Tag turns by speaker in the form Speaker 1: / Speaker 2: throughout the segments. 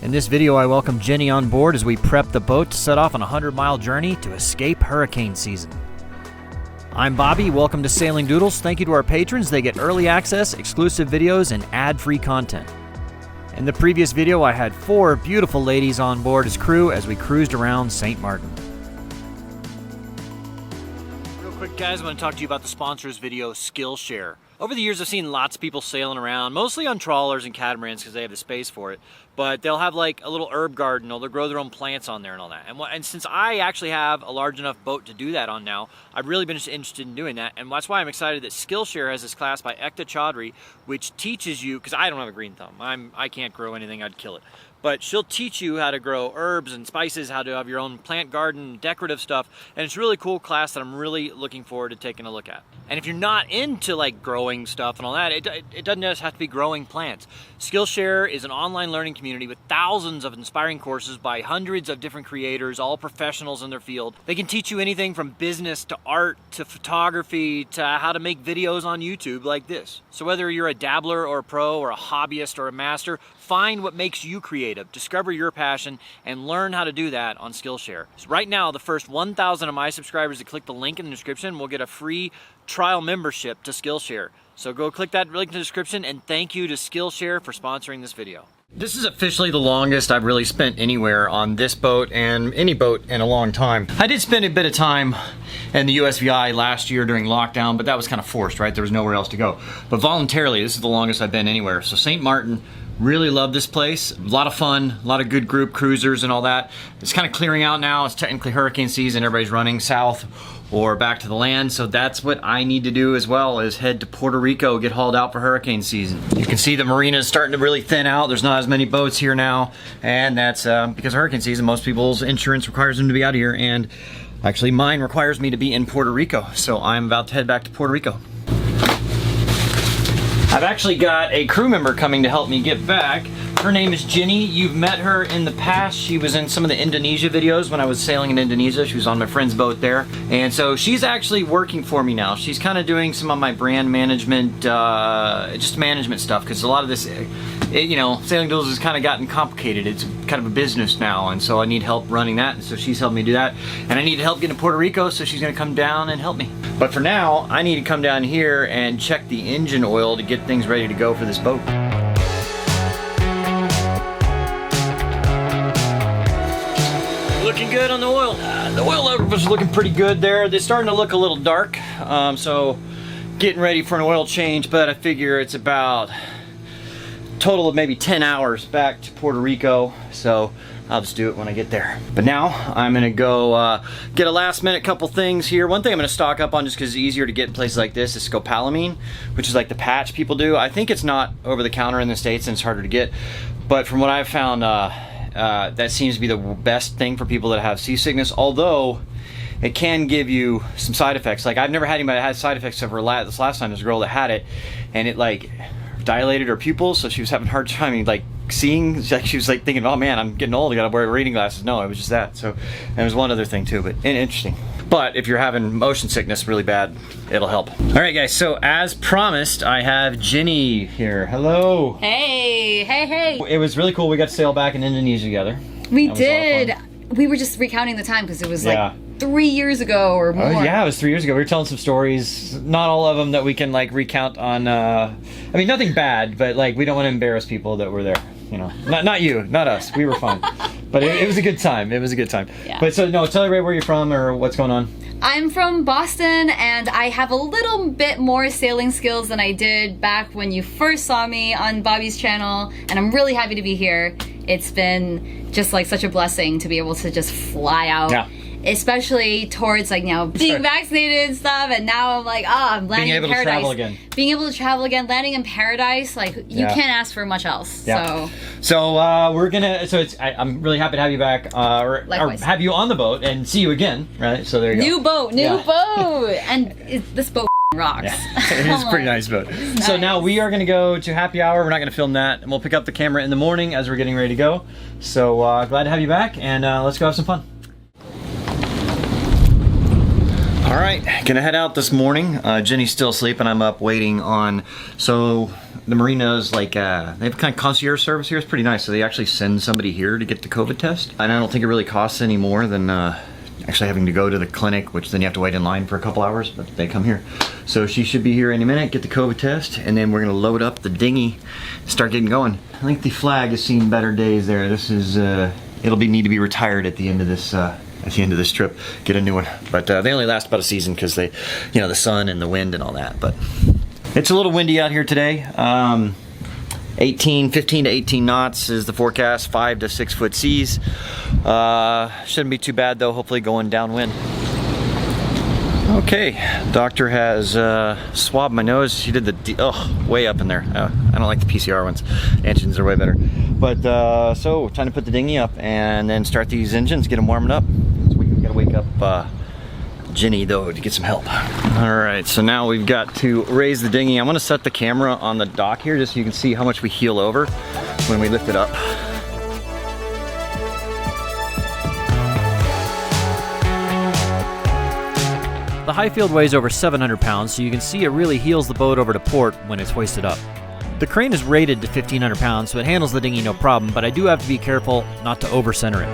Speaker 1: In this video, I welcome Jenny on board as we prep the boat to set off on a 100-mile journey to escape hurricane season. I'm Bobby, welcome to Sailing Doodles. Thank you to our patrons. They get early access, exclusive videos, and ad-free content. In the previous video, I had 4 beautiful ladies on board as crew as we cruised around St. Martin. Real quick, guys, I want to talk to you about the sponsors video, Skillshare. Over the years, I've seen lots of people sailing around, mostly on trawlers and catamarans because they have the space for it. But they'll have like a little herb garden, or they'll grow their own plants on there and all that. And since I actually have a large enough boat to do that on now, I've really been interested in doing that. And that's why I'm excited that Skillshare has this class by Ekta Chaudhry, which teaches you, because I don't have a green thumb, I can't grow anything, I'd kill it. But she'll teach you how to grow herbs and spices, how to have your own plant garden, decorative stuff. And it's a really cool class that I'm really looking forward to taking a look at. And if you're not into like growing stuff and all that, it doesn't just have to be growing plants. Skillshare is an online learning community with thousands of inspiring courses by hundreds of different creators, all professionals in their field. They can teach you anything from business to art to photography to how to make videos on YouTube like this. So whether you're a dabbler or a pro or a hobbyist or a master, find what makes you creative, discover your passion, and learn how to do that on Skillshare. So right now, the first 1,000 of my subscribers that click the link in the description will get a free trial membership to Skillshare. So go click that link in the description, and thank you to Skillshare for sponsoring this video. This is officially the longest I've really spent anywhere on this boat and any boat in a long time. I did spend a bit of time in the USVI last year during lockdown, but that was kind of forced, right? There was nowhere else to go. But voluntarily, this is the longest I've been anywhere. So St. Martin, really love this place. A lot of fun, a lot of good group cruisers and all that. It's kind of clearing out now. It's technically hurricane season. Everybody's running south or back to the land. So that's what I need to do as well, is head to Puerto Rico, get hauled out for hurricane season. You can see the marina is starting to really thin out. There's not as many boats here now. And that's because of hurricane season. Most people's insurance requires them to be out here. And actually mine requires me to be in Puerto Rico. So I'm about to head back to Puerto Rico. I've actually got a crew member coming to help me get back. Her name is Jenny. You've met her in the past. She was in some of the Indonesia videos when I was sailing in Indonesia. She was on my friend's boat there. And so she's actually working for me now. She's kind of doing some of my brand management, just management stuff, because a lot of this, you know, Sailing Doodles has kind of gotten complicated. It's kind of a business now, and so I need help running that, and so she's helped me do that. And I need help getting to Puerto Rico, so she's gonna come down and help me. But for now, I need to come down here and check the engine oil to get things ready to go for this boat. Looking good on the oil. The oil levels are looking pretty good there. They're starting to look a little dark, so getting ready for an oil change, but I figure it's about a total of maybe 10 hours back to Puerto Rico, so I'll just do it when I get there. But now I'm gonna go get a last minute couple things here. One thing I'm gonna stock up on, just because it's easier to get in places like this, is scopolamine, which is like the patch people do. I think it's not over the counter in the States and it's harder to get, but from what I've found, that seems to be the best thing for people that have seasickness, although it can give you some side effects. Like, I've never had anybody that had side effects except for this last time. There's a girl that had it, and it like dilated her pupils, so she was having a hard time like seeing. She was like thinking, oh man, I'm getting old, I gotta wear reading glasses. No, it was just that. So, and there was one other thing too, but interesting. But if you're having motion sickness really bad, it'll help. All right, guys, so as promised, I have Jenny here. Hello.
Speaker 2: Hey, hey, hey.
Speaker 1: It was really cool. We got to sail back in Indonesia together.
Speaker 2: We did. We were just recounting the time because it was like 3 years ago or more.
Speaker 1: Oh, yeah, it was 3 years ago. We were telling some stories, not all of them that we can like recount on, I mean, nothing bad, but like we don't want to embarrass people that were there. You know, not you, not us. We were fun. But it was a good time. It was a good time. Yeah. But so, no, tell everybody where you're from or what's going on.
Speaker 2: I'm from Boston, and I have a little bit more sailing skills than I did back when you first saw me on Bobby's channel, and I'm really happy to be here. It's been just like such a blessing to be able to just fly out. Yeah. Especially towards like now being vaccinated and stuff, and now I'm like, I'm landing in paradise. Being able to travel again. Being able to travel again, landing in paradise, like you can't ask for much else. Yeah.
Speaker 1: So we're gonna. So I'm really happy to have you back, or have you on the boat and see you again, right? So there you go.
Speaker 2: New boat, and this boat rocks.
Speaker 1: Yeah. It is a pretty nice boat. Nice. So now we are gonna go to happy hour. We're not gonna film that, and we'll pick up the camera in the morning as we're getting ready to go. So glad to have you back, and let's go have some fun. All right, gonna head out this morning. Jenny's still asleep and I'm up waiting on, so the marina's like, they have kind of concierge service here. It's pretty nice. So they actually send somebody here to get the COVID test. And I don't think it really costs any more than actually having to go to the clinic, which then you have to wait in line for a couple hours, but they come here. So she should be here any minute, get the COVID test, and then we're gonna load up the dinghy and start getting going. I think the flag has seen better days there. This is, need to be retired at the end of this trip, get a new one. But they only last about a season because they, you know, the sun and the wind and all that. But it's a little windy out here today. 15 to 18 knots is the forecast, 5 to 6 foot seas. Shouldn't be too bad though, hopefully going downwind. Okay, doctor has swabbed my nose. She did the, way up in there. I don't like the PCR ones. Engines are way better. But so time to put the dinghy up and then start these engines, get them warming up. So we gotta wake up Ginny though to get some help. All right, so now we've got to raise the dinghy. I'm gonna set the camera on the dock here just so you can see how much we heel over when we lift it up.
Speaker 3: The Highfield weighs over 700 pounds, so you can see it really heels the boat over to port when it's hoisted up. The crane is rated to 1,500 pounds, so it handles the dinghy no problem, but I do have to be careful not to over-center it.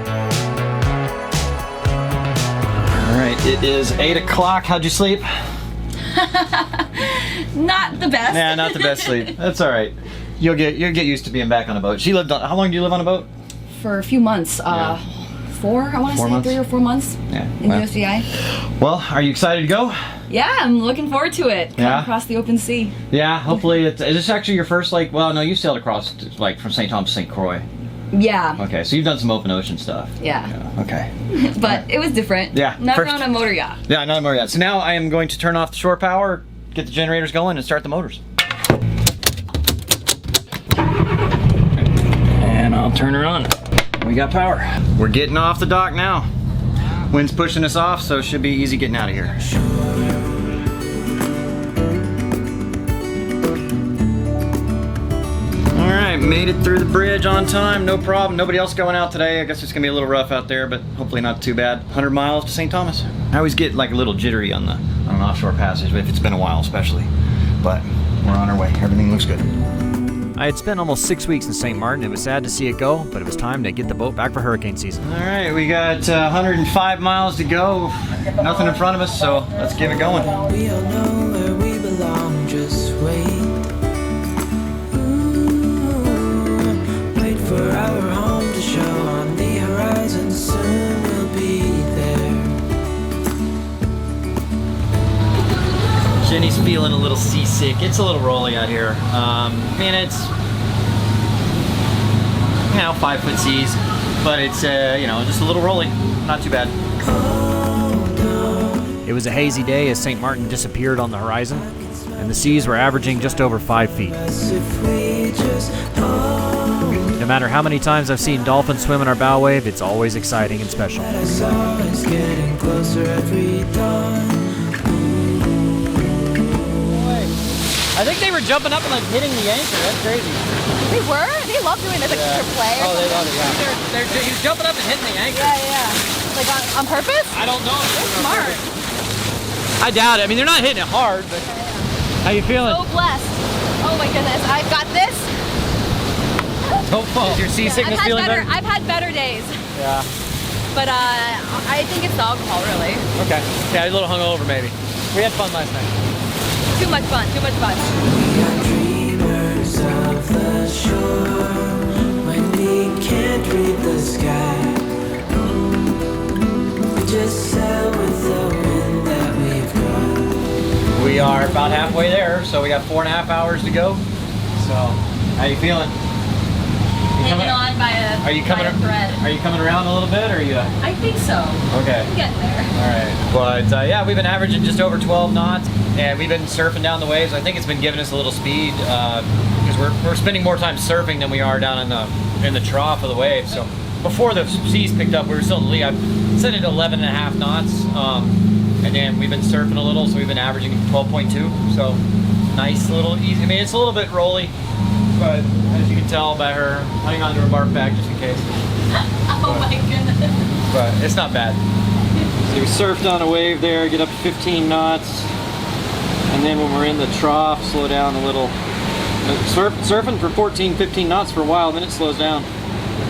Speaker 1: All right, it is 8 o'clock. How'd you sleep?
Speaker 2: Not the best.
Speaker 1: Nah, not the best sleep. That's all right. You'll get used to being back on a boat. How long do you live on a boat?
Speaker 2: For a few months.
Speaker 1: Yeah.
Speaker 2: 4, I want to say
Speaker 1: months?
Speaker 2: 3 or 4 months
Speaker 1: Yeah.
Speaker 2: in USVI.
Speaker 1: Well, are you excited to go?
Speaker 2: Yeah, I'm looking forward to it. Come across the open sea.
Speaker 1: Yeah, hopefully is this actually your first, like, well, no, you sailed across, like, from St. Thomas to St. Croix.
Speaker 2: Yeah.
Speaker 1: Okay, so you've done some open ocean stuff.
Speaker 2: Yeah.
Speaker 1: Okay.
Speaker 2: But it was different.
Speaker 1: Yeah.
Speaker 2: Never on a motor yacht.
Speaker 1: Yeah, not a motor yacht. So now I am going to turn off the shore power, get the generators going, and start the motors. And I'll turn her on. We got power. We're getting off the dock now. Wind's pushing us off, so it should be easy getting out of here. All right, made it through the bridge on time, no problem. Nobody else going out today. I guess it's gonna be a little rough out there, but hopefully not too bad. 100 miles to St. Thomas. I always get like a little jittery on an offshore passage, if it's been a while especially. But we're on our way, everything looks good.
Speaker 3: I had spent almost 6 weeks in St. Martin. It was sad to see it go, but it was time to get the boat back for hurricane season.
Speaker 1: All right, we got 105 miles to go. Nothing in front of us, so let's get it going.
Speaker 4: We all know where we belong, just wait. Wait for our home to show on the horizon, soon we'll be there.
Speaker 1: Jenny's feeling a little seasick. It's a little rolly out here. Man, it's, 5 foot seas, but it's, just a little rolly. Not too bad.
Speaker 3: It was a hazy day as St. Martin disappeared on the horizon, and the seas were averaging just over 5 feet. No matter how many times I've seen dolphins swim in our bow wave, it's always exciting and special.
Speaker 1: I think they were jumping up and like hitting the anchor. That's crazy.
Speaker 2: They were? They love doing this extra play.
Speaker 1: Oh, they love it, yeah. He's jumping up and hitting the anchor.
Speaker 2: Yeah. Like on purpose?
Speaker 1: I don't know.
Speaker 2: They're smart.
Speaker 1: I doubt it. I mean, they're not hitting it hard, but how you feeling?
Speaker 2: So blessed. Oh my goodness, I've got this.
Speaker 1: Don't fall. Is your seasickness feeling better?
Speaker 2: I've had better days.
Speaker 1: Yeah.
Speaker 2: But I think it's the alcohol, really.
Speaker 1: Okay. Yeah, a little hungover maybe. We had fun last night.
Speaker 2: Too much fun, too much fun.
Speaker 4: We are dreamers of the shore when we can't read the sky. We just sail with the wind that we've got.
Speaker 1: We are about halfway there, so we got 4.5 hours to go. So, how you feeling?
Speaker 2: Hanging on by a thread.
Speaker 1: Are you coming around a little bit, or are you?
Speaker 2: I think so.
Speaker 1: Okay.
Speaker 2: I'm getting there.
Speaker 1: All right. But yeah, we've been averaging just over 12 knots, and we've been surfing down the waves. I think it's been giving us a little speed because we're spending more time surfing than we are down in the trough of the wave. So before the seas picked up, we were still in the lead. I set it at 11.5 knots, and then we've been surfing a little, so we've been averaging 12.2. So nice little easy. I mean, it's a little bit rolly, but as you can tell by her hanging onto her bark bag just in case.
Speaker 2: Oh my goodness.
Speaker 1: But it's not bad. So we surfed on a wave there, get up to 15 knots, and then when we're in the trough, slow down a little, Surfing for 14, 15 knots for a while, then it slows down.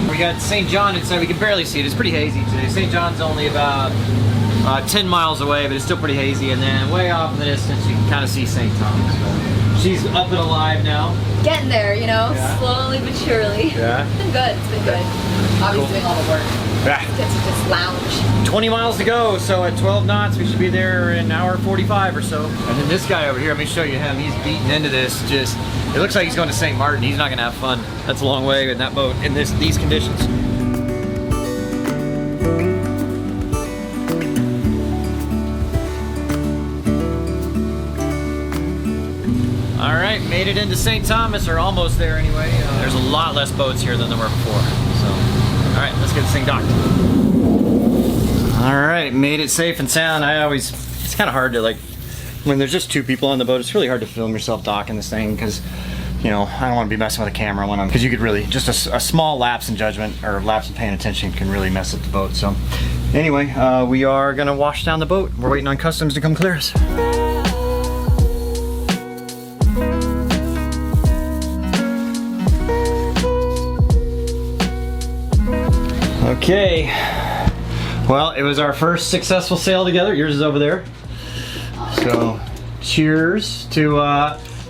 Speaker 1: We got St. John inside. We can barely see it. It's pretty hazy today. St. John's only about 10 miles away, but it's still pretty hazy. And then way off in the distance, you can kind of see St. Thomas. So she's up and alive now.
Speaker 2: Getting there, you know,
Speaker 1: Yeah.
Speaker 2: slowly but surely.
Speaker 1: Yeah.
Speaker 2: It's been good. It's been good. Bobby's doing all the work.
Speaker 1: Yeah.
Speaker 2: Gets to just lounge.
Speaker 1: 20 miles to go, so at 12 knots, we should be there in an hour 45 or so. And then this guy over here, let me show you him. He's beating into this. Just, it looks like he's going to St. Martin. He's not going to have fun. That's a long way in that boat in these conditions. All right, made it into St. Thomas, or almost there anyway. There's a lot less boats here than there were before. So, all right, let's get this thing docked. All right, made it safe and sound. It's kind of hard to, like, when there's just two people on the boat, it's really hard to film yourself docking this thing because, you know, I don't want to be messing with a camera when because you could really, just a small lapse in judgment or lapse in paying attention can really mess up the boat. So anyway, we are gonna wash down the boat. We're waiting on customs to come clear us. Okay, well, it was our first successful sail together. Yours is over there. So, cheers to,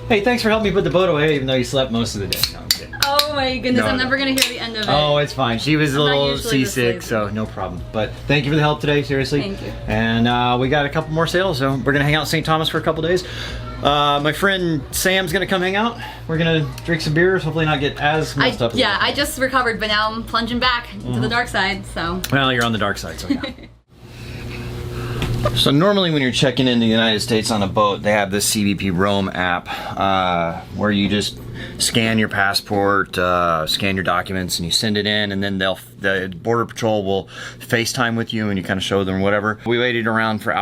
Speaker 1: hey, thanks for helping me put the boat away even though you slept most of the day. No, I'm kidding.
Speaker 2: Oh my goodness,
Speaker 1: No,
Speaker 2: I'm
Speaker 1: no.
Speaker 2: never gonna hear the end of it.
Speaker 1: Oh, it's fine. She was a
Speaker 2: I'm not
Speaker 1: little
Speaker 2: usually this
Speaker 1: seasick,
Speaker 2: lazy.
Speaker 1: so no problem. But thank you for the help today, seriously.
Speaker 2: Thank you.
Speaker 1: And we got a couple more sails, so we're gonna hang out in St. Thomas for a couple days. My friend Sam's gonna come hang out. We're gonna drink some beers, hopefully not get as messed up.
Speaker 2: Yeah, I just recovered, but now I'm plunging back into the dark side, so.
Speaker 1: Well, you're on the dark side, so yeah. So normally when you're checking into the United States on a boat, they have this CBP Roam app where you just scan your passport, scan your documents, and you send it in, and then the Border Patrol will FaceTime with you, and you kind of show them whatever. We waited around for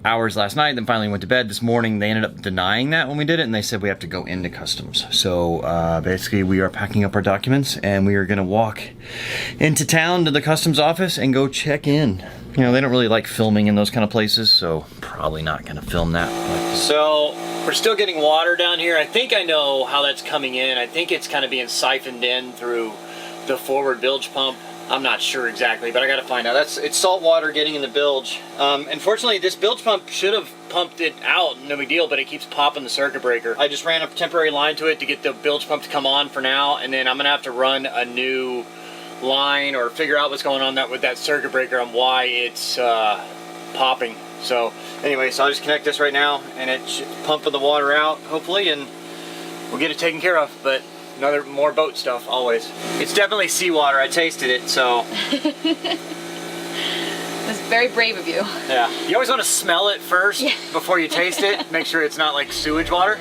Speaker 1: hours last night, then finally went to bed. This morning they ended up denying that when we did it, and they said we have to go into customs. So basically we are packing up our documents, and we are going to walk into town to the customs office and go check in. You know, they don't really like filming in those kind of places, so probably not going to film that. So we're still getting water down here. I think I know how that's coming in. I think it's kind of being siphoned in through the forward bilge pump. I'm not sure exactly, but I got to find out. It's salt water getting in the bilge. Unfortunately, this bilge pump should have pumped it out, no big deal, but it keeps popping the circuit breaker. I just ran a temporary line to it to get the bilge pump to come on for now, and then I'm going to have to run a new line or figure out what's going on with that circuit breaker and why it's popping. So anyway, so I'll just connect this right now, and it's pumping the water out, hopefully, and we'll get it taken care of. But more boat stuff always. It's definitely seawater. I tasted it, so.
Speaker 2: That's very brave of you.
Speaker 1: Yeah. You always want to smell it first before you taste it. Make sure it's not like sewage water.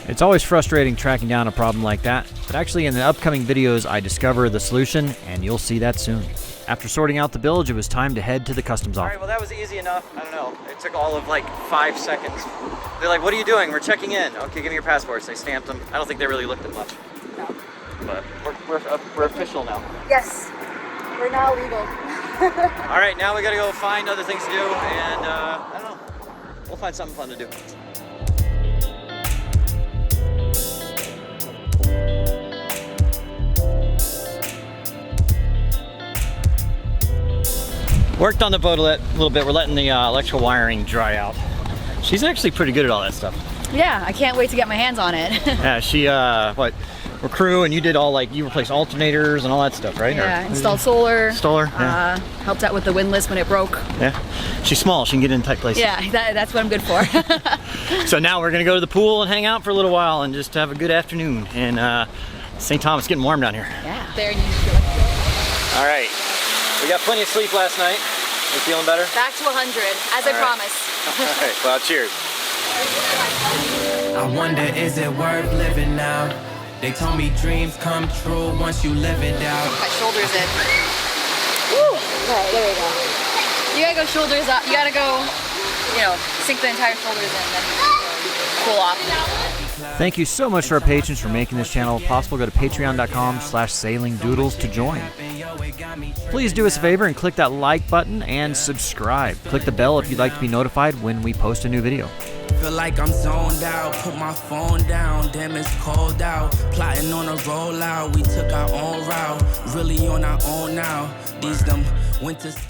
Speaker 3: It's always frustrating tracking down a problem like that, but actually in the upcoming videos I discover the solution, and you'll see that soon. After sorting out the bilge, it was time to head to the customs office.
Speaker 1: Alright, well that was easy enough. I don't know. It took all of like 5 seconds. They're like, what are you doing? We're checking in. Okay, give me your passports. They stamped them. I don't think they really looked at much.
Speaker 2: No.
Speaker 1: But we're official now.
Speaker 2: Yes, we're now legal.
Speaker 1: Alright, now we gotta go find other things to do, and I don't know. We'll find something fun to do. Worked on the boat a little bit. We're letting the electrical wiring dry out. She's actually pretty good at all that stuff.
Speaker 2: Yeah, I can't wait to get my hands on it.
Speaker 1: Yeah, she, we're crew, and you did all, like, you replaced alternators and all that stuff, right?
Speaker 2: Yeah, installed solar.
Speaker 1: Yeah.
Speaker 2: Helped out with the windlass when it broke.
Speaker 1: Yeah. She's small, she can get in tight places.
Speaker 2: Yeah, that's what I'm good for.
Speaker 1: So now we're gonna go to the pool and hang out for a little while and just have a good afternoon. And St. Thomas, getting warm down here.
Speaker 2: Yeah. There you go.
Speaker 1: All right. We got plenty of sleep last night. You feeling better?
Speaker 2: Back to 100, as I promised.
Speaker 1: All right, well, cheers.
Speaker 4: I wonder, is it worth living now? They told me dreams come true once you live it out.
Speaker 2: My shoulders in. Woo! Alright, there we go. You gotta go shoulders up. You gotta go, sink the entire shoulders in, then cool off.
Speaker 3: Thank you so much to our patrons for making this channel possible. Go to patreon.com/sailingdoodles to join. Please do us a favor and click that like button and subscribe. Click the bell if you'd like to be notified when we post a new video.
Speaker 4: Feel like I'm zoned out, put my phone down, damn it's cold out. Plotting on a rollout, we took our own route, really on our own now. These them winter schemes.